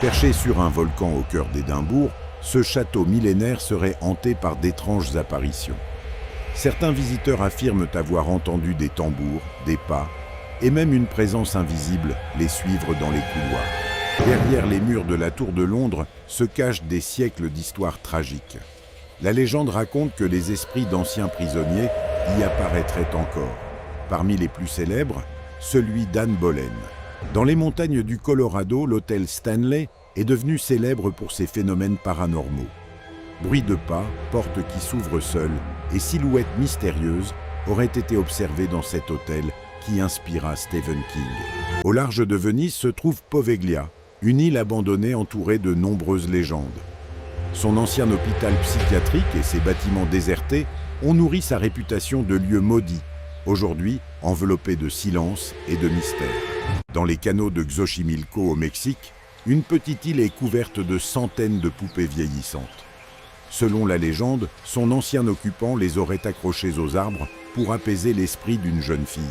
Perché sur un volcan au cœur d'Édimbourg, ce château millénaire serait hanté par d'étranges apparitions. Certains visiteurs affirment avoir entendu des tambours, des pas, et même une présence invisible les suivre dans les couloirs. Derrière les murs de la Tour de Londres se cachent des siècles d'histoires tragiques. La légende raconte que les esprits d'anciens prisonniers y apparaîtraient encore. Parmi les plus célèbres, celui d'Anne Boleyn. Dans les montagnes du Colorado, l'hôtel Stanley est devenu célèbre pour ses phénomènes paranormaux. Bruit de pas, portes qui s'ouvrent seules et silhouettes mystérieuses auraient été observées dans cet hôtel qui inspira Stephen King. Au large de Venise se trouve Poveglia, une île abandonnée entourée de nombreuses légendes. Son ancien hôpital psychiatrique et ses bâtiments désertés ont nourri sa réputation de lieu maudit, aujourd'hui enveloppé de silence et de mystère. Dans les canaux de Xochimilco au Mexique, une petite île est couverte de centaines de poupées vieillissantes. Selon la légende, son ancien occupant les aurait accrochées aux arbres pour apaiser l'esprit d'une jeune fille.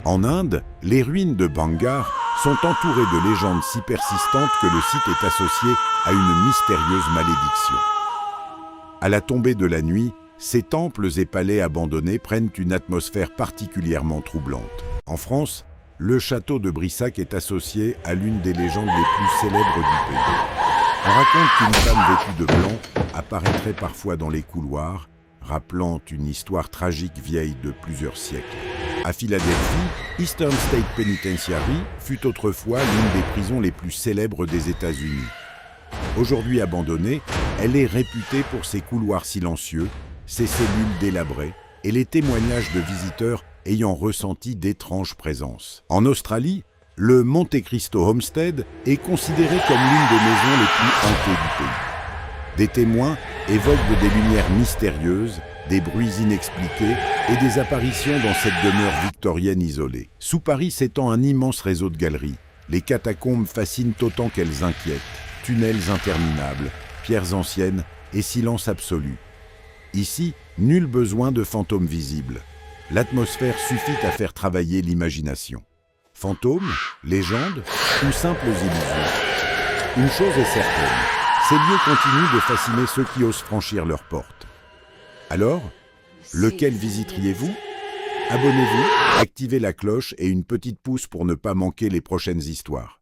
En Inde, les ruines de Bangar sont entourées de légendes si persistantes que le site est associé à une mystérieuse malédiction. À la tombée de la nuit, ces temples et palais abandonnés prennent une atmosphère particulièrement troublante. En France, le château de Brissac est associé à l'une des légendes les plus célèbres du pays. On raconte qu'une femme vêtue de blanc apparaîtrait parfois dans les couloirs, rappelant une histoire tragique vieille de plusieurs siècles. À Philadelphie, Eastern State Penitentiary fut autrefois l'une des prisons les plus célèbres des États-Unis. Aujourd'hui abandonnée, elle est réputée pour ses couloirs silencieux, ses cellules délabrées et les témoignages de visiteurs ayant ressenti d'étranges présences. En Australie, le Monte Cristo Homestead est considéré comme l'une des maisons les plus hantées du pays. Des témoins évoquent des lumières mystérieuses, des bruits inexpliqués et des apparitions dans cette demeure victorienne isolée. Sous Paris s'étend un immense réseau de galeries. Les catacombes fascinent autant qu'elles inquiètent. Tunnels interminables, pierres anciennes et silence absolu. Ici, nul besoin de fantômes visibles. L'atmosphère suffit à faire travailler l'imagination. Fantômes, légendes ou simples illusions. Une chose est certaine, ces lieux continuent de fasciner ceux qui osent franchir leurs portes. Alors, lequel visiteriez-vous? Abonnez-vous, activez la cloche et une petite pouce pour ne pas manquer les prochaines histoires.